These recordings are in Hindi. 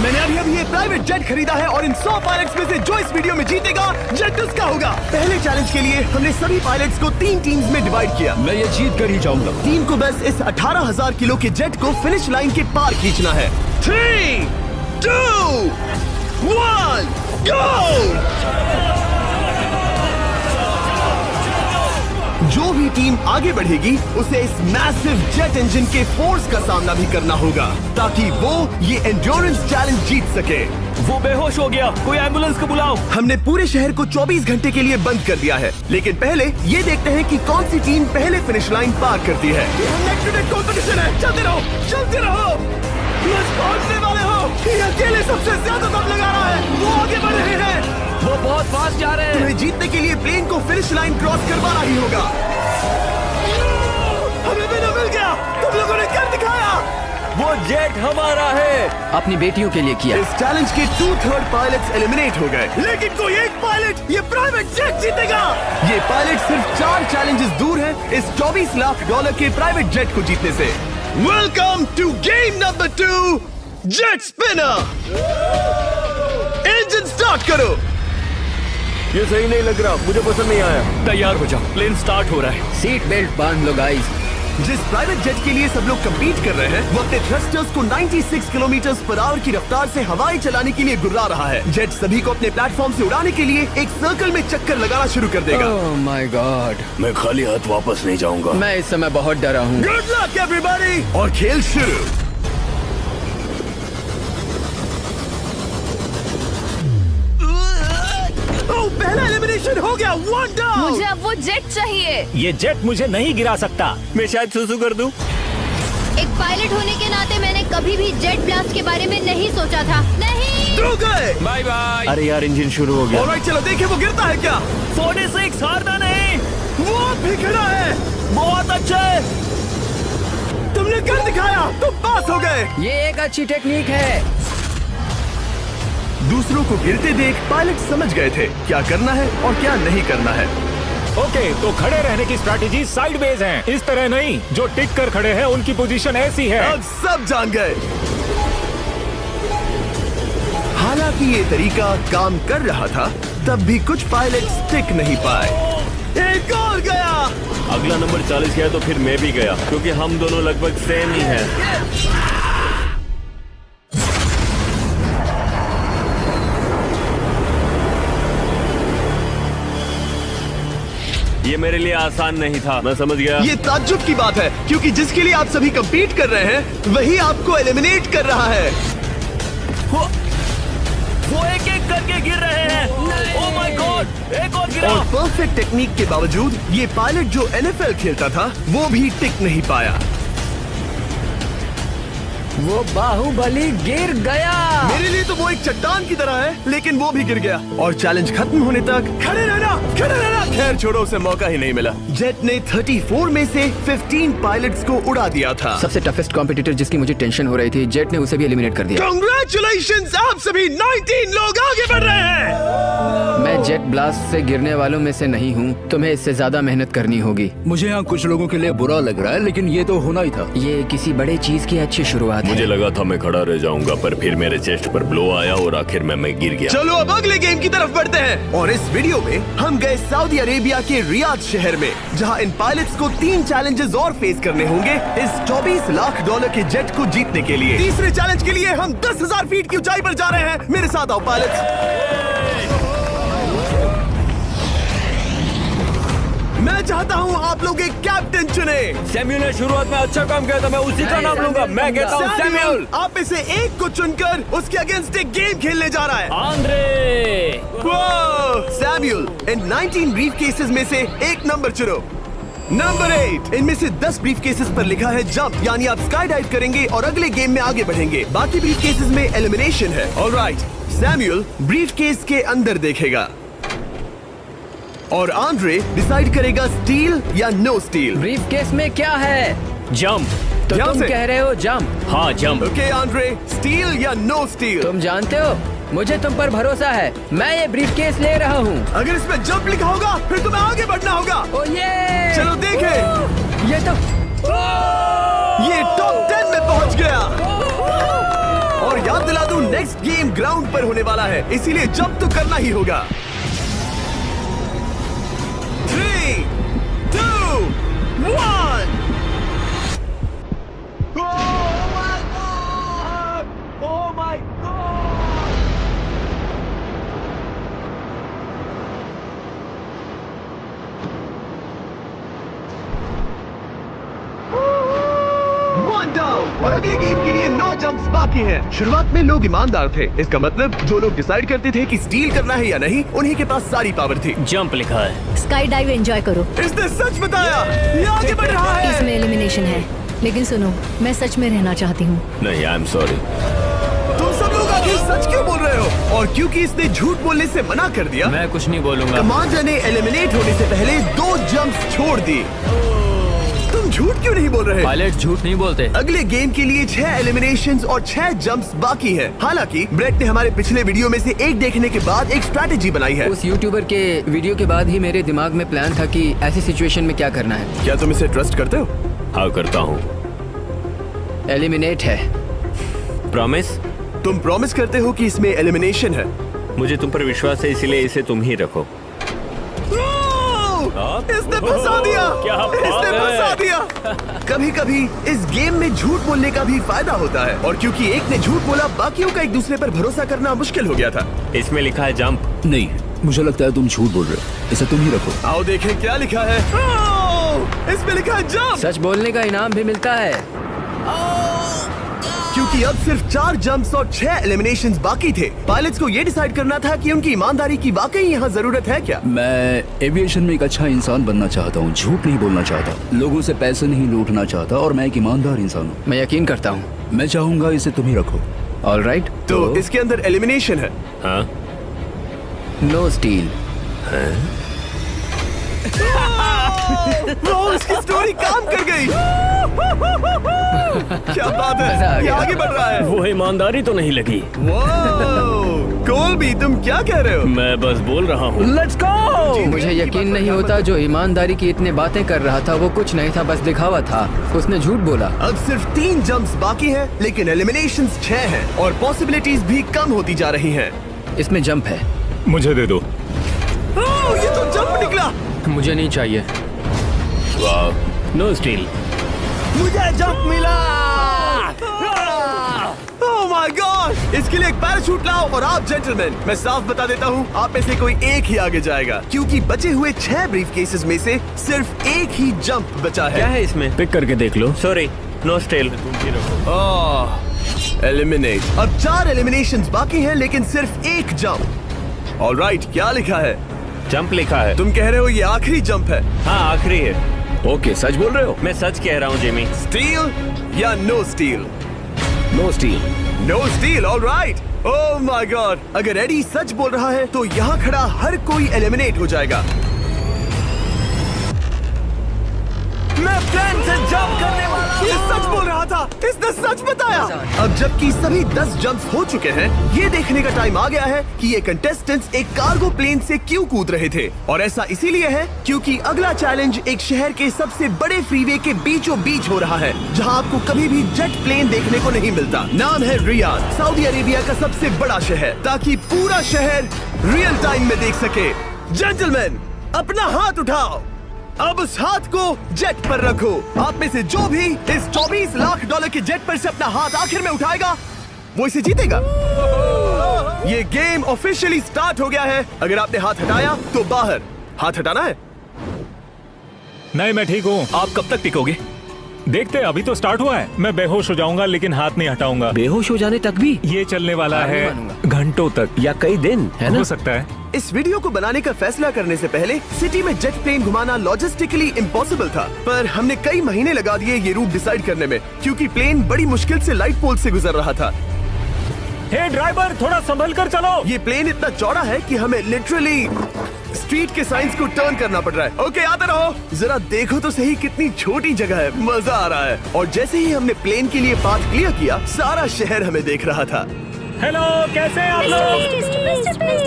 मैंने अभी ये प्राइवेट जेट खरीदा है और इन 100 पायलट्स में से जो इस वीडियो में जीतेगा जेट उसका होगा। पहले चैलेंज के लिए हमने सभी पायलट्स को 3 टीम्स में डिवाइड किया। मैं ये जीत कर ही जाऊंगा। टीम को बस इस 18,000 किलो के जेट को फिनिश लाइन के पार खींचना है। 3, 2, 1, गो! जो भी टीम आगे बढ़ेगी उसे इस मैसिव जेट इंजन के फोर्स का सामना भी करना होगा ताकि वो ये एंड्योरेंस चैलेंज जीत सके। वो बेहोश हो गया, कोई एम्बुलेंस को बुलाओ। हमने पूरे शहर को 24 घंटे के लिए बंद कर दिया है, लेकिन पहले ये देखते हैं कि कौन सी टीम पहले फिनिश लाइन पार करती है। कंपटीशन है, चलते रहो, चलते रहो। पहुंचने वाले हो। ये अकेले सबसे ज्यादा दम लगा रहा है, वो आगे बढ़ रहे हैं। वो बहुत फास्ट जा रहे हैं। तुम्हें जीतने के लिए प्लेन को फिनिश लाइन क्रॉस करवाना ही होगा। हमें विनर मिल गया, तुम लोगों ने कर दिखाया। वो जेट हमारा है। अपनी बेटियों के लिए किया। इस चैलेंज के 2/3 पायलट्स एलिमिनेट हो गए, लेकिन कोई एक पायलट ये प्राइवेट जेट जीतेगा। ये पायलट सिर्फ 4 चैलेंजेस दूर है इस $24 लाख के प्राइवेट जेट को जीतने से। Welcome to game number 2, jet spinner. Engine start करो। ये सही नहीं लग रहा, मुझे पसंद नहीं आया। तैयार हो जाओ, प्लेन स्टार्ट हो रहा है। सीट बेल्ट बांध लो गाइस। जिस प्राइवेट जेट के लिए सब लोग कम्पीट कर रहे हैं वो अपने थ्रस्टर्स को 96 किलोमीटर पर आवर की रफ्तार से हवाएं चलाने के लिए गुर्रा रहा है। जेट सभी को अपने प्लेटफॉर्म से उड़ाने के लिए एक सर्कल में चक्कर लगाना शुरू कर देगा। ओह माय गॉड, मैं खाली हाथ वापस नहीं जाऊंगा। मैं इस समय बहुत डरा हूँ। गुड लक एवरीबॉडी, और खेल शुरू। पहला एलिमिनेशन हो गया, 1 डाउन। मुझे अब वो जेट चाहिए। ये जेट मुझे नहीं गिरा सकता। मैं शायद सुसु कर दूं। एक पायलट होने के नाते मैंने कभी भी जेट ब्लास्ट के बारे में नहीं सोचा था। नहीं। 2 गए। Bye bye. अरे यार, इंजन शुरू हो गया। ऑलराइट, चलो देखें वो गिरता है क्या। 46 हारना नहीं। वो भी खड़ा है। बहुत अच्छे। तुमने कर दिखाया, तुम पास हो गए। ये एक अच्छी टेक्निक है। दूसरों को गिरते देख पायलट समझ गए थे क्या करना है और क्या नहीं करना है। ओके, तो खड़े रहने की स्ट्रैटेजी साइडवेज है, इस तरह नहीं। जो टिक कर खड़े हैं उनकी पोजीशन ऐसी है। अब सब जान गए। हालांकि ये तरीका काम कर रहा था, तब भी कुछ पायलट टिक नहीं पाए। एक और गया। अगला नंबर 40 गया तो फिर मैं भी गया, क्योंकि हम दोनों लगभग सेम ही हैं। ये मेरे लिए आसान नहीं था, मैं समझ गया। ये ताज्जुब की बात है, क्योंकि जिसके लिए आप सभी कंपीट कर रहे हैं वही आपको एलिमिनेट कर रहा है। वो एक एक करके गिर रहे हैं। ओह माय गॉड, एक और गिरा। और परफेक्ट टेक्निक के बावजूद ये पायलट जो NFL खेलता था वो भी टिक नहीं पाया। वो बाहुबली गिर गया। मेरे लिए तो वो एक चट्टान की तरह है, लेकिन वो भी गिर गया। और चैलेंज खत्म होने तक खड़े रहना, खड़े रहना। खैर छोड़ो, उसे मौका ही नहीं मिला। जेट ने 34 में से 15 पायलट्स को उड़ा दिया था। सबसे टफेस्ट कॉम्पिटिटर जिसकी मुझे टेंशन हो रही थी, जेट ने उसे भी एलिमिनेट कर दिया। कांग्रेचुलेशंस, आप सभी 19 लोग आगे बढ़ रहे हैं। मैं जेट ब्लास्ट से गिरने वालों में से नहीं हूँ, तुम्हें इससे ज्यादा मेहनत करनी होगी। मुझे यहाँ कुछ लोगों के लिए बुरा लग रहा है, लेकिन ये तो होना ही था। ये किसी बड़े चीज की अच्छी शुरुआत है। मुझे लगा था मैं खड़ा रह जाऊंगा, पर फिर मेरे चेस्ट पर ब्लो आया और आखिर में मैं गिर गया। चलो अब अगले गेम की तरफ बढ़ते हैं। और इस वीडियो में हम गए सऊदी अरेबिया के रियाद शहर में, जहां इन पायलट्स को 3 चैलेंजेस और फेस करने होंगे इस $24 लाख के जेट को जीतने के लिए। तीसरे चैलेंज के लिए हम 10,000 फीट की ऊंचाई पर जा रहे हैं। मेरे साथ आओ पायलट्स। मैं चाहता हूँ आप लोग एक कैप्टन चुने। सैमुअल ने शुरुआत में अच्छा काम किया था, मैं उसी का नाम लूंगा। मैं कहता हूँ सैमुअल। आप में से एक को चुनकर उसके अगेंस्ट एक गेम खेलने जा रहा है। आंद्रे। सैमुअल, इन 19 ब्रीफ केसेस में से एक नंबर चुनो। नंबर 8। इनमें से 10 ब्रीफ केसेस पर लिखा है जंप, यानी आप स्काई डाइव करेंगे और अगले गेम में आगे बढ़ेंगे। बाकी ब्रीफ केसेस में एलिमिनेशन है। ऑलराइट, सैमुअल ब्रीफ केस के अंदर देखेगा और आंद्रे डिसाइड करेगा स्टील या नो स्टील। ब्रीफ केस में क्या है? जंप। तो ध्यान तुम से। कह रहे हो जंप? हाँ, जंप। ओके आंद्रे, स्टील या नो स्टील? तुम जानते हो, मुझे तुम पर भरोसा है। मैं ये ब्रीफ केस ले रहा हूँ। अगर इसमें जंप लिखा होगा फिर तुम्हें आगे बढ़ना होगा। ओ ये चलो देखें। ये तो ये टॉप 10 में पहुंच गया। और याद दिला दूं, नेक्स्ट गेम ग्राउंड पर होने वाला है, इसीलिए जंप तो करना ही होगा। 3, 2, 1। और अगले गेम के लिए 9 जंप्स बाकी हैं। शुरुआत में लोग ईमानदार थे, इसका मतलब जो लोग डिसाइड करते थे कि स्टील करना है या नहीं, उन्हीं के पास सारी पावर थी। जंप लिखा है। स्काई डाइव एंजॉय करो। इसने सच बताया, ये आगे बढ़ रहा है। इसमें एलिमिनेशन है, लेकिन सुनो, मैं सच में रहना चाहती हूँ। नहीं, आई एम सॉरी। तुम सब लोग आखिर सच क्यों बोल रहे हो? और क्योंकि इसने झूठ बोलने से मना कर दिया, मैं कुछ नहीं बोलूंगा। कमांडर ने एलिमिनेट होने से पहले 2 जंप्स छोड़ दी। तुम झूठ क्यों नहीं बोल रहे? पायलट झूठ नहीं बोलते। अगले गेम के लिए 6 एलिमिनेशंस और 6 जंप्स बाकी हैं। हालांकि ब्रेट ने हमारे पिछले वीडियो में से एक देखने के बाद एक स्ट्रैटेजी बनाई है। उस यूट्यूबर के वीडियो के बाद ही मेरे दिमाग में प्लान था कि ऐसी सिचुएशन में क्या करना है। क्या तुम इसे ट्रस्ट करते हो? हाँ, करता हूँ। एलिमिनेट है। प्रॉमिस? तुम प्रॉमिस करते हो कि इसमें एलिमिनेशन है? मुझे तुम पर विश्वास है, इसलिए इसे तुम ही रखो। इसने फंसा दिया। क्या बात इसने है? फंसा दिया। कभी कभी इस गेम में झूठ बोलने का भी फायदा होता है, और क्योंकि एक ने झूठ बोला, बाकियों का एक दूसरे पर भरोसा करना मुश्किल हो गया था। इसमें लिखा है जंप। नहीं, मुझे लगता है तुम झूठ बोल रहे हो, इसे तुम ही रखो। आओ देखें क्या लिखा है। इसमें लिखा है जंप। सच बोलने का इनाम भी मिलता है। क्योंकि अब सिर्फ 4 जंप्स और 6 एलिमिनेशंस बाकी थे, पायलट्स को ये डिसाइड करना था कि उनकी ईमानदारी की वाकई यहाँ जरूरत है क्या। मैं एविएशन में एक अच्छा इंसान बनना चाहता हूँ, झूठ नहीं बोलना चाहता, लोगों से पैसे नहीं लूटना चाहता, और मैं एक ईमानदार इंसान हूँ। मैं यकीन करता हूँ। मैं चाहूंगा इसे तुम ही रखो। All right. तो इसके अंदर एलिमिनेशन है। हाँ, नो स्टील। वो इसकी स्टोरी काम कर गई। क्या बात मजा आ है, ये गया। आगे बढ़ रहा है। वो ईमानदारी तो नहीं लगी। कोलबी, तुम क्या कह रहे हो? मैं बस बोल रहा हूँ। Let's go. मुझे यकीन नहीं होता, जो ईमानदारी की इतनी बातें कर रहा था वो कुछ नहीं था, बस दिखावा था। उसने झूठ बोला। अब सिर्फ 3 जंप्स बाकी हैं, लेकिन एलिमिनेशंस 6 हैं और पॉसिबिलिटीज भी कम होती जा रही हैं। इसमें जंप है। मुझे दे दो। ओह, ये तो जंप निकला। मुझे नहीं चाहिए। No steel. मुझे जंप मिला। ओह माय गॉड, इसके लिए एक पैराशूट लाओ। और आप जेंटलमैन, मैं साफ बता देता हूँ, आप में से कोई एक ही आगे जाएगा, क्योंकि बचे हुए 6 ब्रीफ केसेस में से सिर्फ एक ही जंप बचा है। क्या है इसमें? पिक करके देख लो। Sorry, no steal. एलिमिनेट। अब 4 एलिमिनेशंस बाकी हैं, लेकिन सिर्फ एक जंप। ऑलराइट, क्या लिखा है? जंप लिखा है। तुम कह रहे हो ये आखिरी जंप है? हाँ, आखिरी है। ओके, सच बोल रहे हो? मैं सच कह रहा हूँ जिमी। स्टील या no steal? No steal. No steal, alright. Oh my god, अगर एडी सच बोल रहा है तो यहाँ खड़ा हर कोई एलिमिनेट हो जाएगा। मैं प्लेन से जंप करने वाला। ये सच बोल रहा था, इसने सच बताया। अब जबकि सभी 10 जंप्स हो चुके हैं, ये देखने का टाइम आ गया है कि ये कंटेस्टेंट्स एक कार्गो प्लेन से क्यों कूद रहे थे। और ऐसा इसीलिए है क्योंकि अगला चैलेंज एक शहर के सबसे बड़े फ्रीवे के बीचों बीच हो रहा है, जहां आपको कभी भी जेट प्लेन देखने को नहीं मिलता। नाम है रियाद, सऊदी अरेबिया का सबसे बड़ा शहर, ताकि पूरा शहर रियल टाइम में देख सके। जेंटलमैन, अपना हाथ उठाओ। अब उस हाथ को जेट पर रखो। आप में से जो भी इस $24 लाख के जेट पर से अपना हाथ आखिर में उठाएगा, वो इसे जीतेगा। ये गेम ऑफिशियली स्टार्ट हो गया है। अगर आपने हाथ हटाया तो बाहर। हाथ हटाना है। नहीं, मैं ठीक हूँ। आप कब तक टिकोगे? देखते हैं, अभी तो स्टार्ट हुआ है। मैं बेहोश हो जाऊंगा, लेकिन हाथ नहीं हटाऊंगा। बेहोश हो जाने तक भी? ये चलने वाला हार नहीं है मानूंगा। घंटों तक या कई दिन, है ना? हो सकता है। इस वीडियो को बनाने का फैसला करने से पहले सिटी में जेट प्लेन घुमाना लॉजिस्टिकली इम्पॉसिबल था, पर हमने कई महीने लगा दिए ये रूट डिसाइड करने में, क्योंकि प्लेन बड़ी मुश्किल से लाइट पोल से गुजर रहा था। हे ड्राइवर, थोड़ा संभल कर चलो। ये प्लेन इतना चौड़ा है कि हमें लिटरली स्ट्रीट के साइंस को टर्न करना पड़ रहा है। ओके, आते रहो। जरा देखो तो सही कितनी छोटी जगह है, मजा आ रहा है। और जैसे ही हमने प्लेन के लिए पाथ क्लियर किया, सारा शहर हमें देख रहा था। हेलो, कैसे हैं आप लोग?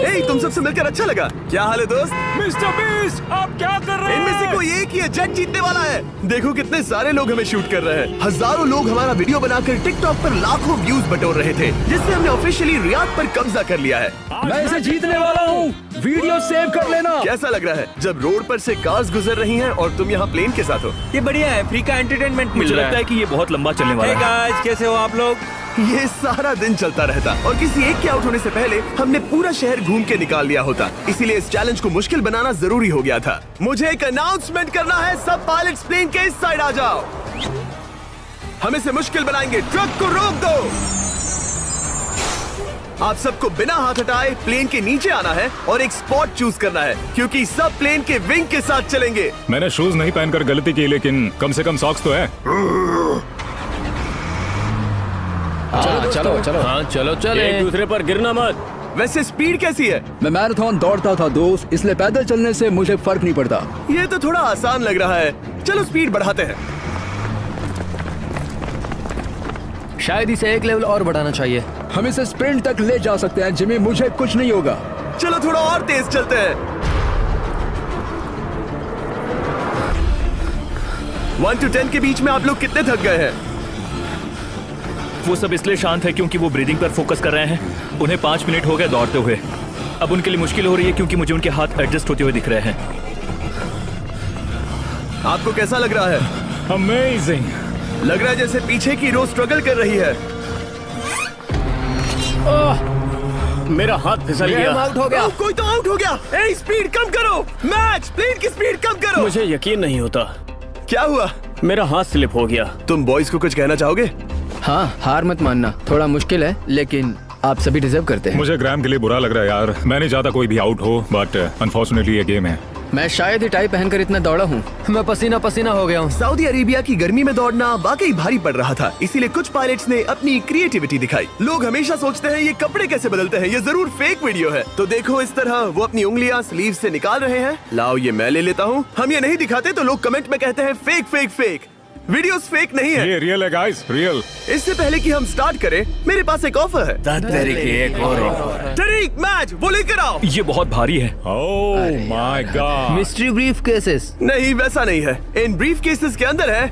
ए, तुम सबसे मिलकर अच्छा लगा। क्या हाल है दोस्त? मिस्टर बीस्ट, आप क्या कर रहे इनमें से हैं? कोई एक ही है जेट जीतने वाला है। देखो कितने सारे लोग हमें शूट कर रहे हैं। हजारों लोग हमारा वीडियो बनाकर टिकटॉक पर लाखों व्यूज बटोर रहे थे, जिससे हमने ऑफिशियली रियाद पर कब्जा कर लिया है। मैं इसे जीतने वाला हूँ। वीडियो सेव कर लेना। कैसा लग रहा है जब रोड पर से कार्स गुजर रही हैं और तुम यहाँ प्लेन के साथ हो? ये बढ़िया है, फ्री का एंटरटेनमेंट मिल रहा है। कि ये बहुत लंबा चलने Hey guys, कैसे हो आप लोग? ये सारा दिन चलता रहता और किसी एक के आउट होने से पहले हमने पूरा शहर घूम के निकाल लिया होता। इसीलिए इस चैलेंज को मुश्किल बनाना जरूरी हो गया था। मुझे एक अनाउंसमेंट करना है, सब पायलट्स प्लेन के इस साइड आ जाओ। हम इसे मुश्किल बनाएंगे, ट्रक को रोक दो। आप सबको बिना हाथ हटाए प्लेन के नीचे आना है और एक स्पॉट चूज करना है, क्योंकि सब प्लेन के विंग के साथ चलेंगे। मैंने शूज नहीं पहनकर गलती की, लेकिन कम से कम सॉक्स तो है। चलो चलो। हाँ चलो चले, एक दूसरे पर गिरना मत। वैसे स्पीड कैसी है? मैं मैराथन दौड़ता था दोस्त, इसलिए पैदल चलने से मुझे फर्क नहीं पड़ता। ये तो थोड़ा आसान लग रहा है। चलो स्पीड बढ़ाते हैं। शायद इसे एक लेवल और बढ़ाना चाहिए। हम इसे स्प्रिंट तक ले जा सकते हैं जिमी, मुझे कुछ नहीं होगा। चलो थोड़ा और तेज चलते हैं। 1 to 10 के बीच में आप लोग कितने थक गए हैं? वो सब इसलिए शांत है क्योंकि वो ब्रीदिंग पर फोकस कर रहे हैं। उन्हें 5 मिनट हो गए दौड़ते हुए। अब उनके लिए मुश्किल हो रही है क्योंकि मुझे उनके हाथ एडजस्ट होते हुए दिख रहे हैं। आपको कैसा लग रहा है? अमेजिंग। लग रहा है जैसे पीछे की रो स्ट्रगल कर रही है। मेरा हाथ फिसल गया। आउट हो गया। कोई तो आउट हो गया। ए, स्पीड कम करो। मैच, प्लेन की स्पीड कम करो। मुझे यकीन नहीं होता, क्या हुआ? मेरा हाथ स्लिप हो गया। तुम बॉयज को कुछ कहना चाहोगे? हाँ, हार मत मानना। थोड़ा मुश्किल है, लेकिन आप सभी डिजर्व करते हैं। मुझे ग्राम के लिए बुरा लग रहा है यार। मैं नहीं चाहता कोई भी आउट हो, बट अनफॉर्चुनेटली ये गेम है। मैं शायद ही टाई पहनकर इतना दौड़ा हूँ। मैं पसीना पसीना हो गया हूँ। सऊदी अरेबिया की गर्मी में दौड़ना वाकई भारी पड़ रहा था, इसीलिए कुछ पायलट्स ने अपनी क्रिएटिविटी दिखाई। लोग हमेशा सोचते हैं ये कपड़े कैसे बदलते हैं, ये जरूर फेक वीडियो है। तो देखो इस तरह वो अपनी उंगलियां स्लीव से निकाल रहे हैं। लाओ ये मैं ले लेता हूँ। हम ये नहीं दिखाते तो लोग कमेंट में कहते हैं fake fake fake. Videos fake नहीं है। ये रियल है गाइस, रियल। इससे पहले कि हम स्टार्ट करें, मेरे पास एक ऑफर है। तरीक मैच वो लेकर आओ। ये बहुत भारी है। ओह my God. Mystery brief cases. नहीं वैसा नहीं है। इन ब्रीफ केसेस के अंदर है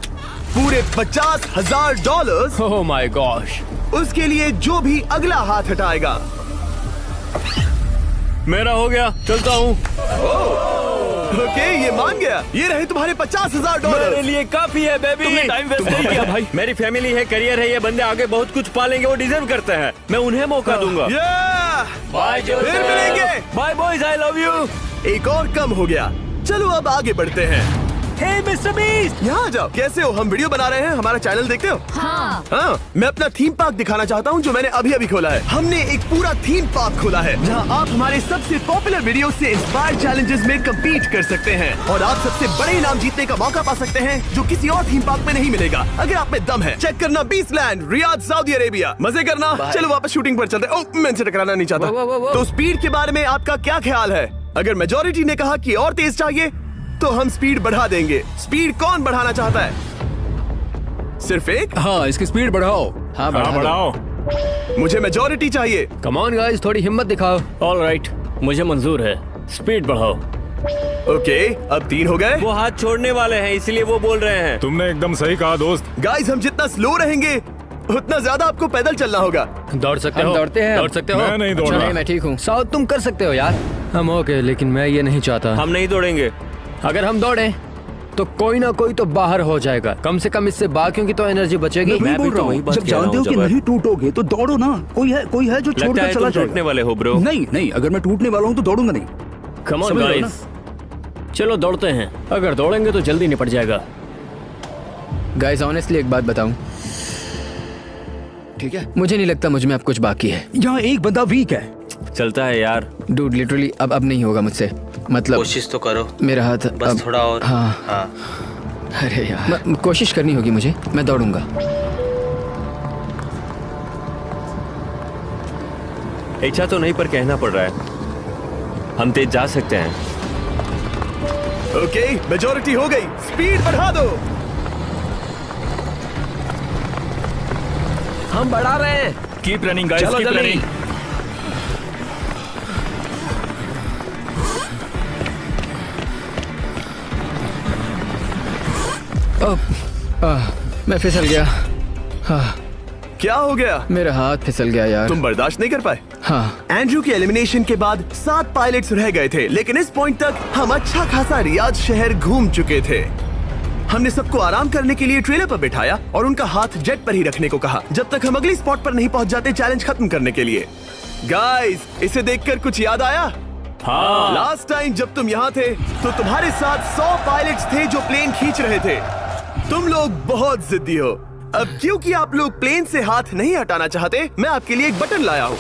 पूरे $50,000। Oh my gosh. उसके लिए जो भी अगला हाथ हटाएगा। मेरा हो गया, चलता हूँ। ओके, ये मान गया। ये रहे तुम्हारे $50,000। मेरे लिए काफी है बेबी। तुमने टाइम वेस्ट नहीं किया भाई। मेरी फैमिली है, करियर है, ये बंदे आगे बहुत कुछ पालेंगे, वो डिजर्व करते हैं। मैं उन्हें मौका दूंगा। बाय फिर मिलेंगे। Bye boys, I love you. एक और कम हो गया। चलो अब आगे बढ़ते हैं। Hey Mr. Beast! यहाँ आ जाओ। कैसे हो? हम वीडियो बना रहे हैं, हमारा चैनल देखते हो? हाँ, मैं अपना थीम पार्क दिखाना चाहता हूँ जो मैंने अभी अभी खोला है। हमने एक पूरा थीम पार्क खोला है जहाँ आप हमारे सबसे पॉपुलर वीडियो से इंस्पायर्ड चैलेंजेस में कम्पीट कर सकते हैं और आप सबसे बड़े इनाम जीतने का मौका पा सकते हैं जो किसी और थीम पार्क में नहीं मिलेगा। अगर आप में दम है, चेक करना beast land, Riyadh, Saudi Arabia. मजे करना। चलो वापस शूटिंग पर चलते हैं। ओह, मैं इनसे टकराना नहीं चाहता। तो स्पीड के बारे में आपका क्या ख्याल है? अगर मेजोरिटी ने कहा कि और तेज चाहिए तो हम स्पीड बढ़ा देंगे। स्पीड कौन बढ़ाना चाहता है? सिर्फ एक? हाँ, इसकी स्पीड बढ़ाओ। हाँ, बढ़ाओ। मुझे मेजोरिटी चाहिए। कम ऑन गाइस, थोड़ी हिम्मत दिखाओ। ऑल राइट, मुझे मंजूर है। स्पीड बढ़ाओ। ओके, अब 3 हो गए। वो हाथ छोड़ने वाले हैं, इसलिए वो बोल रहे हैं। तुमने एकदम सही कहा दोस्त। गाइस, हम जितना स्लो रहेंगे उतना ज्यादा आपको पैदल चलना होगा। दौड़ सकते हम हो? दौड़ते हैं। दौड़ सकते हो? मैं नहीं दौड़ अच्छा, रहा। नहीं, मैं ठीक हूँ। साउथ तुम कर सकते हो यार। हम ओके, लेकिन मैं ये नहीं चाहता। हम नहीं दौड़ेंगे। अगर हम दौड़े तो कोई ना कोई तो बाहर हो जाएगा। कम से कम इससे बाकियों की तो एनर्जी बचेगी। मैं बोल रहा हूँ, जब जानते हो कि नहीं टूटोगे तो दौड़ो ना। कोई है जो लगता छोड़कर है चला तुम टूटने जाएगा। वाले हो ब्रो। नहीं नहीं, अगर मैं टूटने वाला हूँ तो दौड़ूंगा नहीं। कम ऑन समझ रहे हो गाइस, चलो दौड़ते हैं। अगर दौड़ेंगे तो जल्दी निपट जाएगा। गाइस ऑनेस्टली एक बात बताऊं, ठीक है, मुझे नहीं लगता मुझ में अब कुछ बाकी है। यहाँ एक बंदा वीक है। चलता है यार। डूड लिटरली अब नहीं होगा मुझसे। मतलब कोशिश तो करो, मेरा हाथ बस अब, थोड़ा और। हाँ। अरे यार, कोशिश करनी होगी मुझे। मैं दौड़ूंगा। इच्छा तो नहीं पर कहना पड़ रहा है। हम तेज जा सकते हैं। ओके, मेजोरिटी हो गई। स्पीड बढ़ा दो। हम बढ़ा रहे हैं। कीप रनिंग गाइस, चलो कीप जल्दी। रनिंग। मैं फिसल गया। क्या हो गया? मेरा हाथ फिसल गया यार। तुम बर्दाश्त नहीं कर पाए? हाँ। एंड्रू के एलिमिनेशन के बाद 7 पायलट्स रह गए थे, लेकिन इस पॉइंट तक हम अच्छा खासा रियाद शहर घूम चुके थे। हमने सबको आराम करने के लिए ट्रेलर पर बिठाया और उनका हाथ जेट पर ही रखने को कहा जब तक हम अगली स्पॉट पर नहीं पहुंच जाते चैलेंज खत्म करने के लिए। गाइस, इसे देखकर कुछ याद आया? हाँ। लास्ट टाइम जब तुम यहाँ थे तो तुम्हारे साथ 100 पायलट्स थे जो प्लेन खींच रहे थे। तुम लोग बहुत जिद्दी हो। अब क्योंकि आप लोग प्लेन से हाथ नहीं हटाना चाहते, मैं आपके लिए एक बटन लाया हूँ।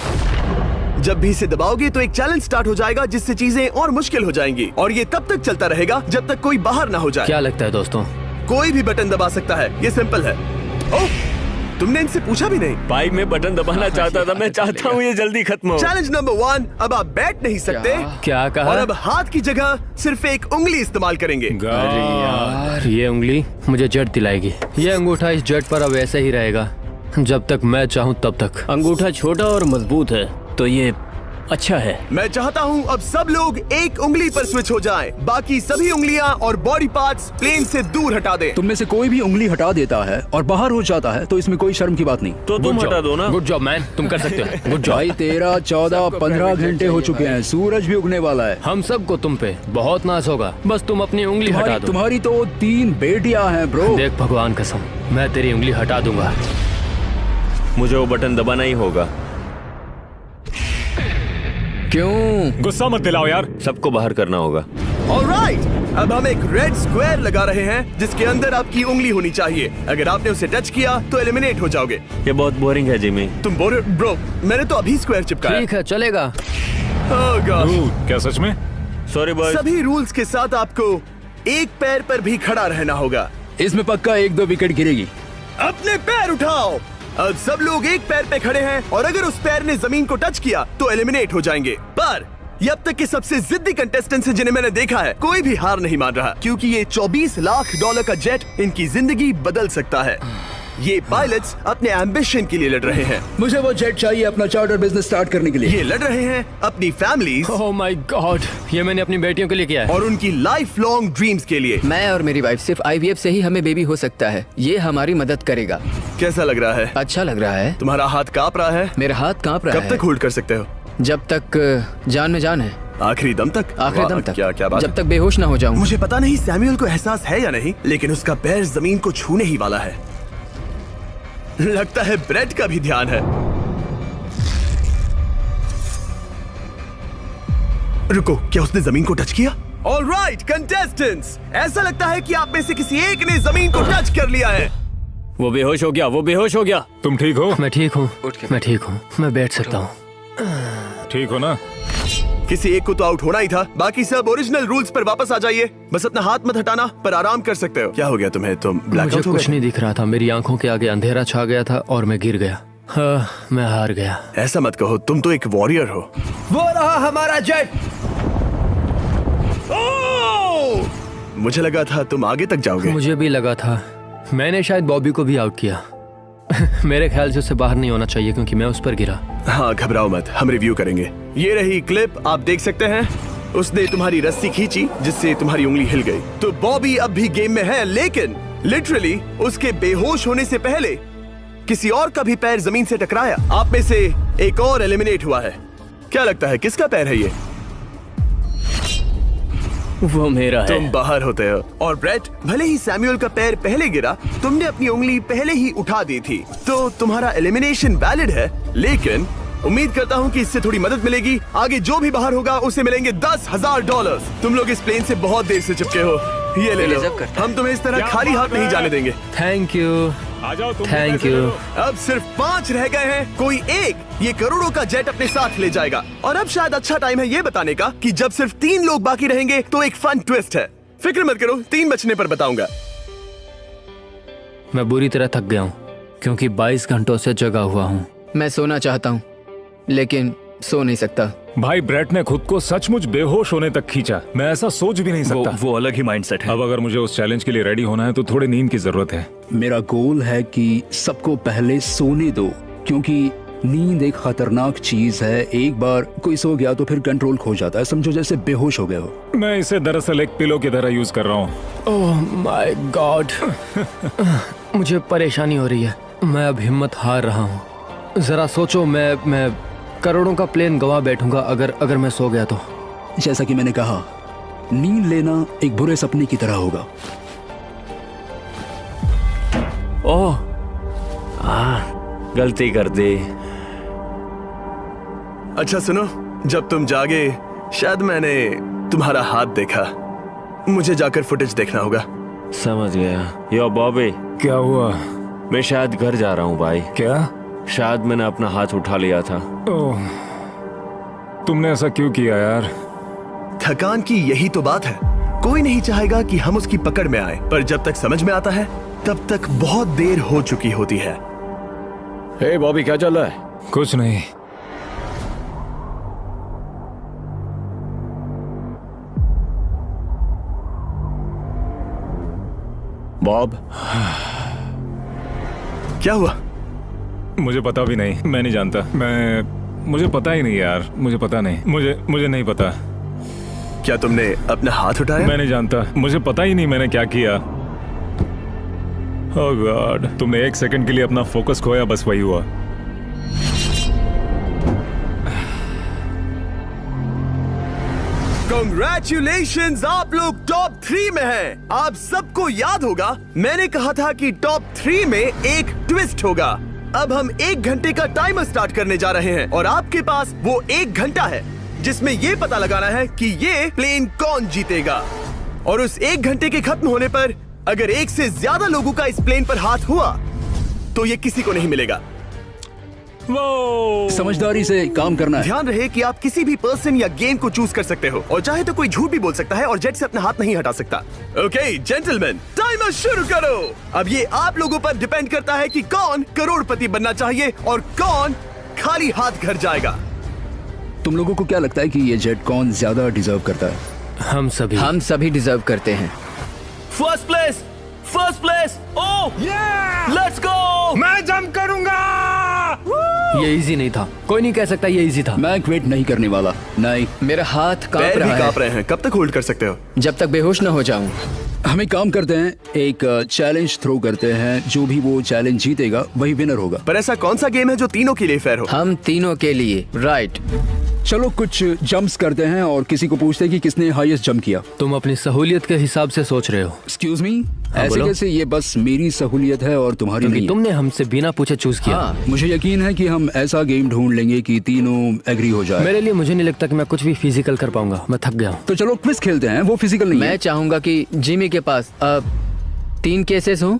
जब भी इसे दबाओगे तो एक चैलेंज स्टार्ट हो जाएगा जिससे चीजें और मुश्किल हो जाएंगी और ये तब तक चलता रहेगा जब तक कोई बाहर ना हो जाए। क्या लगता है दोस्तों? कोई भी बटन दबा सकता है, ये सिंपल है। ओह, तुमने इनसे पूछा भी नहीं। भाई मैं बटन दबाना चाहता था, मैं चाहता हूँ ये जल्दी खत्म हो। चैलेंज नंबर 1, अब आप बैठ नहीं सकते। क्या कहा? और अब हाथ की जगह सिर्फ एक उंगली इस्तेमाल करेंगे। अरे यार, ये उंगली मुझे जट दिलाएगी। ये अंगूठा इस जट पर अब ऐसे ही रहेगा जब तक मैं चाहूँ तब तक। अंगूठा छोटा और मजबूत है तो ये अच्छा है। मैं चाहता हूँ अब सब लोग एक उंगली पर स्विच हो जाएं। बाकी सभी उंगलियां और बॉडी पार्ट्स प्लेन से दूर हटा दें। तुम में से कोई भी उंगली हटा देता है और बाहर हो जाता है तो इसमें कोई शर्म की बात नहीं। तो तुम हटा दो ना। गुड जॉब मैन, तुम कर सकते हो। Good job. भाई 13, 14, 15 घंटे हो चुके हैं, सूरज भी उगने वाला है। हम सबको तुम पे बहुत नाज होगा, बस तुम अपनी उंगली हटा दो। तुम्हारी तो 3 बेटियां हैं ब्रो। देख भगवान कसम, मैं तेरी उंगली हटा दूंगा। मुझे वो बटन दबाना ही होगा। क्यों? गुस्सा मत दिलाओ यार। सबको बाहर करना होगा। ऑलराइट, अब हम एक रेड स्क्वायर लगा रहे हैं जिसके अंदर आपकी उंगली होनी चाहिए। अगर आपने उसे टच किया तो एलिमिनेट हो जाओगे। ये बहुत बोरिंग है जिमी। तुम ब्रो, मैंने तो अभी स्क्वायर चिपकाया। ठीक है, चलेगा। Oh gosh। क्या सच में? Sorry boy. सभी रूल्स के साथ आपको एक पैर पर भी खड़ा रहना होगा। इसमें पक्का 1-2 विकेट गिरेगी। अपने पैर उठाओ। अब सब लोग एक पैर पे खड़े हैं और अगर उस पैर ने जमीन को टच किया तो एलिमिनेट हो जाएंगे। पर ये अब तक के सबसे जिद्दी कंटेस्टेंट्स हैं जिन्हें मैंने देखा है। कोई भी हार नहीं मान रहा क्योंकि ये $24 लाख का जेट इनकी जिंदगी बदल सकता है। ये पायलट्स अपने एम्बिशन के लिए लड़ रहे हैं। मुझे वो जेट चाहिए अपना चार्टर बिजनेस स्टार्ट करने के लिए। ये लड़ रहे हैं अपनी फैमिलीज ओह माय गॉड, ये मैंने अपनी बेटियों के लिए किया है। और उनकी लाइफ लॉन्ग ड्रीम्स के लिए। मैं और मेरी वाइफ सिर्फ IVF से ही हमें बेबी हो सकता है। ये हमारी मदद करेगा। कैसा लग रहा है? अच्छा लग रहा है। तुम्हारा हाथ कांप रहा है? मेरा हाथ कांप रहा है। कब तक होल्ड कर सकते हो? जब तक जान में जान है। आखिरी दम तक? आखिरी दम वाह, तक। क्या बात जब है। तक बेहोश ना हो जाऊं। मुझे पता नहीं सैमुअल को एहसास है या नहीं, लेकिन उसका पैर जमीन को छूने ही वाला है। लगता है ब्रेड का भी ध्यान है। रुको, क्या उसने जमीन को टच किया? ऑलराइट कंटेस्टेंट्स, ऐसा लगता है कि आप में से किसी एक ने जमीन को टच कर लिया है। वो बेहोश हो गया, वो बेहोश हो गया। तुम ठीक हो? मैं ठीक हूँ, मैं ठीक हूँ, मैं बैठ सकता हूँ। ठीक हो ना? किसी एक को तो आउट होना ही था। बाकी सब ओरिजिनल रूल्स पर वापस आ जाइए। बस अपना हाथ मत हटाना, पर आराम कर सकते हो। क्या हो गया तुम्हें? तुम मुझे ब्लैकआउट हो कुछ गए? नहीं दिख रहा था। मेरी आंखों के आगे अंधेरा छा गया था और मैं गिर गया। हाँ, मैं हार गया। ऐसा मत कहो, तुम तो एक वॉरियर हो। वो रहा हमारा जेट। मुझे लगा था तुम आगे तक जाओगे। मुझे भी लगा था। मैंने शायद बॉबी को भी आउट किया। मेरे ख्याल से उसे बाहर नहीं होना चाहिए क्योंकि मैं उस पर गिरा। हाँ, घबराओ मत, हम रिव्यू करेंगे। ये रही क्लिप, आप देख सकते हैं। उसने तुम्हारी रस्सी खींची जिससे तुम्हारी उंगली हिल गई। तो बॉबी अब भी गेम में है, लेकिन लिटरली उसके बेहोश होने से पहले किसी और का भी पैर जमीन से टकराया। आप में से एक और एलिमिनेट हुआ है। क्या लगता है किसका पैर है ये? वो मेरा है। तुम बाहर होते हो। और ब्रेट, भले ही सैमुअल का पैर पहले गिरा, तुमने अपनी उंगली पहले ही उठा दी थी, तो तुम्हारा एलिमिनेशन वैलिड है। लेकिन उम्मीद करता हूँ कि इससे थोड़ी मदद मिलेगी। आगे जो भी बाहर होगा उसे मिलेंगे $10,000। तुम लोग इस प्लेन से बहुत देर से चिपके हो, ये ले लो। हम तुम्हें इस तरह खाली हाथ नहीं जाने देंगे। थैंक यू, आ जाओ तुम। Thank you. अब सिर्फ 5 रह गए हैं। कोई एक ये करोड़ों का जेट अपने साथ ले जाएगा। और अब शायद अच्छा टाइम है ये बताने का कि जब सिर्फ 3 लोग बाकी रहेंगे तो एक फन ट्विस्ट है। फिक्र मत करो, 3 बचने पर बताऊंगा। मैं बुरी तरह थक गया हूँ क्योंकि 22 घंटों से जगा हुआ हूँ। मैं सोना चाहता हूँ लेकिन सो नहीं सकता। भाई ब्रेट ने खुद को सचमुच बेहोश होने तक खींचा। मैं ऐसा सोच भी नहीं सकता। वो अलग ही माइंडसेट है। अब अगर मुझे उस चैलेंज के लिए रेडी होना है तो थोड़ी नींद की जरूरत है। मेरा गोल है कि सबको पहले सोने दो, क्योंकि नींद एक खतरनाक चीज है। एक बार कोई सो गया तो फिर कंट्रोल खो जाता है, समझो जैसे बेहोश हो गए हो। मैं इसे दरअसल एक पिलो की तरह यूज कर रहा हूँ। ओह माय गॉड, मुझे परेशानी हो रही है। मैं अब हिम्मत हार रहा हूँ। जरा सोचो, मैं करोड़ों का प्लेन गवा बैठूंगा अगर मैं सो गया तो। जैसा कि मैंने कहा, नींद लेना एक बुरे सपने की तरह होगा। ओह, गलती कर दी। अच्छा सुनो, जब तुम जागे शायद मैंने तुम्हारा हाथ देखा। मुझे जाकर फुटेज देखना होगा। समझ गया। यो बॉबी, क्या हुआ? मैं शायद घर जा रहा हूँ भाई। क्या? शायद मैंने अपना हाथ उठा लिया था। ओह, तुमने ऐसा क्यों किया यार? थकान की यही तो बात है। कोई नहीं चाहेगा कि हम उसकी पकड़ में आए, पर जब तक समझ में आता है तब तक बहुत देर हो चुकी होती है। हे बॉबी, क्या चल रहा है? कुछ नहीं। बॉब, क्या हुआ? मुझे पता भी नहीं, मैं नहीं जानता। मुझे पता ही नहीं यार, मुझे पता नहीं। मुझे नहीं पता। क्या तुमने अपना हाथ उठाया? मैं नहीं जानता, मुझे पता ही नहीं मैंने क्या किया। ओह गॉड, तुमने एक सेकंड के लिए अपना फोकस खोया, बस वही हुआ। Congratulations, आप लोग टॉप 3 में हैं। आप सबको याद होगा मैंने कहा था कि टॉप 3 में एक ट्विस्ट होगा। अब हम 1 घंटे का टाइमर स्टार्ट करने जा रहे हैं और आपके पास वो 1 घंटा है जिसमें ये पता लगाना है कि ये प्लेन कौन जीतेगा। और उस 1 घंटे के खत्म होने पर अगर एक से ज्यादा लोगों का इस प्लेन पर हाथ हुआ तो ये किसी को नहीं मिलेगा। समझदारी से काम करना है। ध्यान रहे कि आप किसी भी पर्सन या गेम को चूज कर सकते हो और चाहे तो कोई झूठ भी बोल सकता है और जेट से अपना हाथ नहीं हटा सकता। ओके जेंटलमैन, टाइमर शुरू करो। अब ये आप लोगों पर डिपेंड करता है कि कौन करोड़पति बनना चाहिए और कौन खाली हाथ घर जाएगा। तुम लोगों को क्या लगता है कि ये जेट कौन ज्यादा डिजर्व करता है? हम सभी डिजर्व करते हैं। First place. Oh let's go. मैं जंप करूंगा। ये इजी नहीं था, कोई नहीं कह सकता ये इजी था। मैं क्विट नहीं करने वाला। नहीं, मेरा हाथ कांप पैर भी रहा कांप है। रहे हैं। कब तक होल्ड कर सकते हो? जब तक बेहोश न हो जाऊं। हम एक काम करते हैं, एक चैलेंज थ्रो करते हैं। जो भी वो चैलेंज जीतेगा वही विनर होगा। पर ऐसा कौन सा गेम है जो तीनों के लिए फेयर हो? हम तीनों के लिए, राइट। चलो कुछ जंप्स करते हैं और किसी को पूछते हैं कि किसने हाईएस्ट जंप किया। तुम अपनी सहूलियत के हिसाब से सोच रहे हो। एक्सक्यूज मी, ऐसे बोलो। कैसे? ये बस मेरी सहूलियत है और तुम्हारी क्योंकि नहीं। तुमने हमसे बिना पूछे चूज किया। हाँ, मुझे यकीन है कि हम ऐसा गेम ढूंढ लेंगे कि तीनों एग्री हो जाए। मेरे लिए मुझे नहीं लगता कि मैं कुछ भी फिजिकल कर पाऊंगा, मैं थक गया हूँ। तो चलो क्विज खेलते हैं। वो फिजिकल नहीं मैं है। चाहूंगा कि जिमी के पास 3 केसेस हों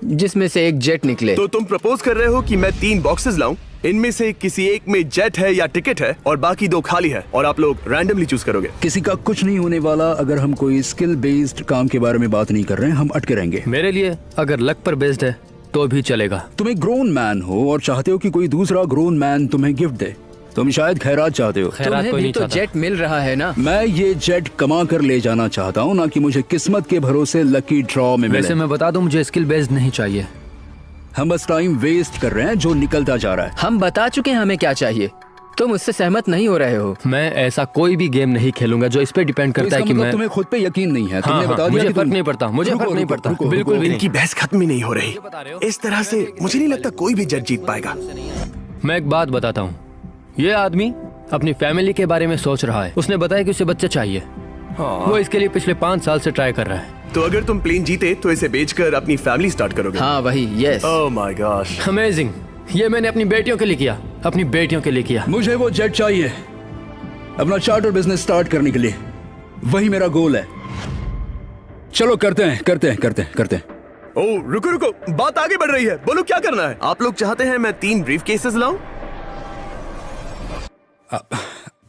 जिसमें से एक जेट निकले। तो तुम प्रपोज कर रहे हो कि मैं 3 बॉक्सेस लाऊं, इनमें से किसी एक में जेट है या टिकट है और बाकी 2 खाली है और आप लोग रैंडमली चूज करोगे। किसी का कुछ नहीं होने वाला। अगर हम कोई स्किल बेस्ड काम के बारे में बात नहीं कर रहे हैं, हम अटके रहेंगे। मेरे लिए अगर लक पर बेस्ड है तो भी चलेगा। तुम एक ग्रोन मैन हो और चाहते हो कि कोई दूसरा ग्रोन मैन तुम्हें गिफ्ट दे। तुम शायद खैरात चाहते हो। खैरात तुम्हें कोई भी नहीं तो चाहता। जेट मिल रहा है ना। मैं ये जेट कमा कर ले जाना चाहता हूँ, ना कि मुझे किस्मत के भरोसे लकी ड्रॉ में मिले। वैसे मैं बता दूं, मुझे स्किल बेस्ड नहीं चाहिए। हम बस टाइम वेस्ट कर रहे हैं जो निकलता जा रहा है। हम बता चुके हैं हमें क्या चाहिए। तुम उससे सहमत नहीं हो रहे हो। मैं ऐसा कोई भी गेम नहीं खेलूंगा जो इस पे डिपेंड तो करता है इसका कि मतलब मैं तुम्हें खुद पे यकीन नहीं है। तुमने बता दिया मुझे कि फर्क तुम- नहीं पड़ता, मुझे रुको, फर्क नहीं रुको, पड़ता, रुको, बिल्कुल रुको। भी नहीं। इनकी बहस खत्म ही नहीं हो रही। इस तरह से मुझे नहीं लगता कोई भी जेट जीत पाएगा। मैं एक बात बताता हूँ, ये आदमी अपनी फैमिली के बारे में सोच रहा है। उसने बताया कि उसे बच्चा चाहिए। वो इसके लिए पिछले 5 साल से ट्राई कर रहा है। तो अगर तुम प्लेन जीते तो इसे बेचकर अपनी फैमिली स्टार्ट करोगे? हाँ वही, yes. Oh my gosh, amazing. ये मैंने अपनी बेटियों के लिए किया, अपनी बेटियों के लिए किया। मुझे वो जेट चाहिए अपना चार्टर बिजनेस स्टार्ट करने के लिए। वही मेरा गोल है। चलो करते हैं। ओह रुको, बात आगे बढ़ रही है। बोलो क्या करना है? आप लोग चाहते हैं मैं 3 ब्रीफ केसेस लाऊं?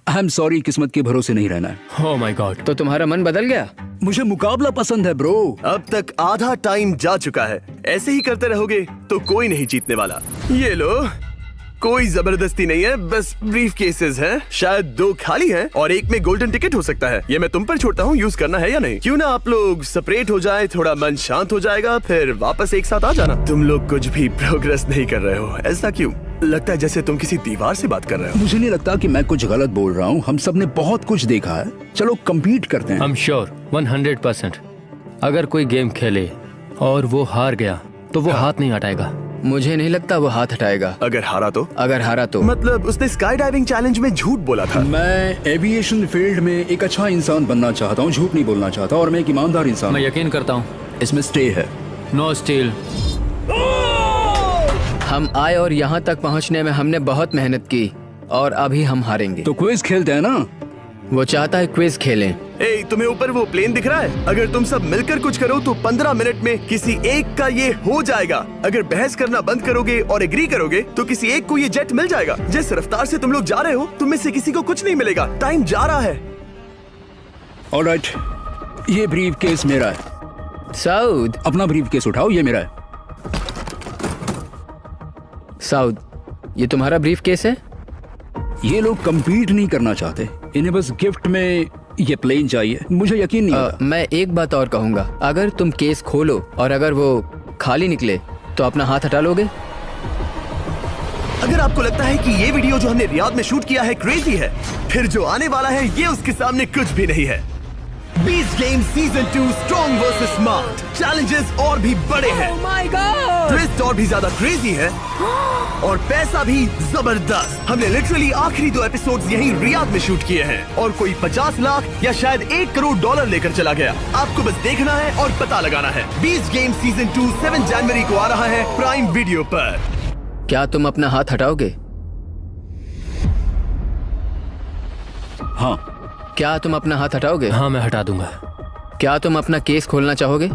आई एम सॉरी, किस्मत के भरोसे नहीं रहना है। ओह माय गॉड। तो तुम्हारा मन बदल गया? मुझे मुकाबला पसंद है ब्रो। अब तक आधा टाइम जा चुका है। ऐसे ही करते रहोगे तो कोई नहीं जीतने वाला। ये लो, कोई जबरदस्ती नहीं है, बस ब्रीफ केसेस हैं। शायद 2 खाली हैं और एक में गोल्डन टिकट हो सकता है। ये मैं तुम पर छोड़ता हूँ, यूज करना है या नहीं। क्यों ना आप लोग सेपरेट हो जाए, थोड़ा मन शांत हो जाएगा, फिर वापस एक साथ आ जाना। तुम लोग कुछ भी प्रोग्रेस नहीं कर रहे हो, ऐसा क्यों? लगता है जैसे तुम किसी दीवार से बात कर रहे हो। मुझे नहीं लगता कि मैं कुछ गलत बोल रहा हूँ। हम सब ने बहुत कुछ देखा है। चलो कम्पीट करते हैं। I'm sure 100%। अगर कोई गेम खेले और वो हार गया तो वो हाथ नहीं हटाएगा। मुझे नहीं लगता वो हाथ हटाएगा। अगर हारा तो? अगर हारा तो मतलब उसने स्काई डाइविंग चैलेंज में झूठ बोला था। मैं एविएशन फील्ड में एक अच्छा इंसान बनना चाहता हूँ, झूठ नहीं बोलना चाहता, और मैं एक ईमानदार इंसान मैं हूँ। यकीन करता हूँ। इसमें स्टे है। No steal. हम आए और यहाँ तक पहुँचने में हमने बहुत मेहनत की और अभी हम हारेंगे। तो क्विज खेलते हैं ना? वो चाहता है क्विज खेलें। ए, तुम्हें ऊपर वो प्लेन दिख रहा है? अगर तुम सब मिलकर कुछ करो तो 15 मिनट में किसी एक का ये हो जाएगा। अगर बहस करना बंद करोगे और एग्री करोगे तो किसी एक को ये जेट मिल जाएगा। जिस रफ्तार से तुम लोग जा रहे हो तुम में से किसी को कुछ नहीं मिलेगा। टाइम जा रहा है। ऑलराइट, ये ब्रीफ केस मेरा है। साउद, अपना ब्रीफ केस उठाओ, ये मेरा है। साउद, ये तुम्हारा ब्रीफ केस है? ये लोग कम्पीट नहीं करना चाहते, इन्हें बस गिफ्ट में ये प्लेन चाहिए। मुझे यकीन नहीं होता। मैं एक बात और कहूँगा, अगर तुम केस खोलो और अगर वो खाली निकले तो अपना हाथ हटा लोगे? अगर आपको लगता है कि ये वीडियो जो हमने रियाद में शूट किया है क्रेजी है, फिर जो आने वाला है ये उसके सामने कुछ भी नहीं है। Beast game season 2 strong versus smart. Challenges और भी बड़े हैं। ट्विस्ट और भी ज्यादा क्रेजी है और पैसा भी जबरदस्त। हमने लिटरली आखिरी 2 एपिसोड्स यहीं रियाद में शूट किए हैं और कोई 50 लाख या शायद $1 करोड़ लेकर चला गया। आपको बस देखना है और पता लगाना है। बीस्ट गेम सीजन 2 7 जनवरी को आ रहा है प्राइम वीडियो पर। क्या तुम अपना हाथ हटाओगे? हाँ। क्या तुम अपना हाथ हटाओगे? हाँ, मैं हटा दूंगा। क्या तुम अपना केस खोलना चाहोगे?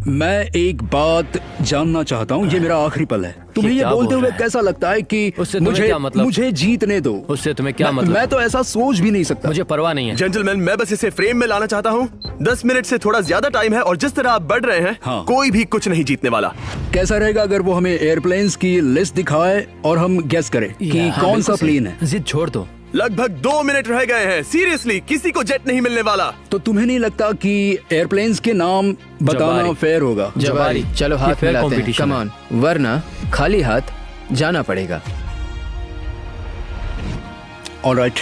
मैं एक बात जानना चाहता हूँ, ये मेरा आखिरी पल है। तुम्हें ये क्या बोलते बोल हुए रहा है? कैसा लगता है कि उससे तुम्हें क्या मतलब? मुझे जीतने दो? उससे तुम्हें क्या मैं, मतलब? मैं तो ऐसा सोच भी नहीं सकता। मुझे परवाह नहीं है। जेंटलमैन, मैं बस इसे फ्रेम में लाना चाहता हूँ। 10 मिनट से थोड़ा ज्यादा टाइम है और जिस तरह आप बढ़ रहे हैं हाँ। कोई भी कुछ नहीं जीतने वाला। कैसा रहेगा अगर वो हमें एयरप्लेन्स की लिस्ट दिखाए और हम गेस करें कि हाँ, कौन सा बिल्कुल सही। प्लेन है? जिद छोड़ दो। लगभग 2 मिनट रह गए हैं। सीरियसली किसी को जेट नहीं मिलने वाला। तो तुम्हें नहीं लगता कि एयरप्लेन्स के नाम बताना जवारी। फेयर होगा? जवारी। चलो ये हाथ fair मिलाते हैं। competition कम है। ऑन, वरना खाली हाथ जाना पड़ेगा। ऑलराइट,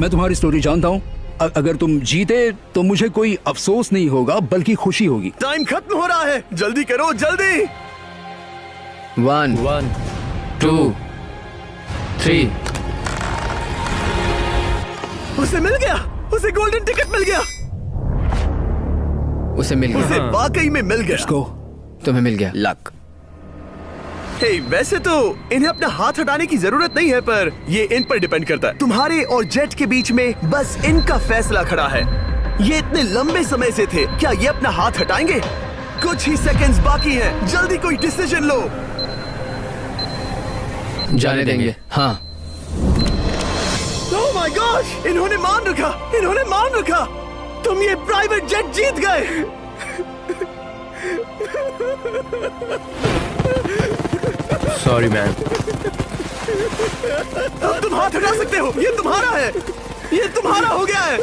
मैं तुम्हारी स्टोरी जानता हूँ। अगर तुम जीते तो मुझे कोई अफसोस नहीं होगा बल्कि खुशी होगी। टाइम खत्म हो रहा है, जल्दी करो जल्दी। 1 1 2 3। उसे मिल गया। उसे गोल्डन टिकट मिल गया। उसे मिल उसे गया। वाकई में मिल गया। को तुम्हें मिल गया। लक। हे, वैसे तो इन्हें अपना हाथ हटाने की जरूरत नहीं है, पर ये इन पर डिपेंड करता है। तुम्हारे और जेट के बीच में बस इनका फैसला खड़ा है। ये इतने लंबे समय से थे, क्या ये अपना हाथ हटाएंगे? कुछ ही सेकंड्स बाकी हैं, जल्दी कोई डिसीजन लो। जाने देंगे। हाँ। ओह माय गॉश, इन्होंने मान रखा। इन्होंने मान रखा। तुम ये प्राइवेट जेट जीत गए। Sorry man. अब तुम हाथ हटा सकते हो। ये तुम्हारा है। ये तुम्हारा हो गया है।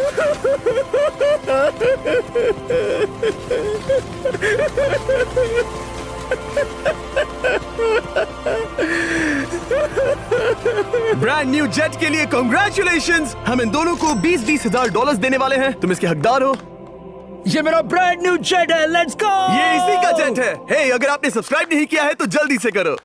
ब्रांड न्यू जेट के लिए कांग्रेचुलेशंस। हम इन दोनों को 20-20 हजार डॉलर्स देने वाले हैं। तुम इसके हकदार हो। ये मेरा ब्रांड न्यू जेट है। Let's go. ये इसी का जेट है। हे, अगर आपने सब्सक्राइब नहीं किया है तो जल्दी से करो।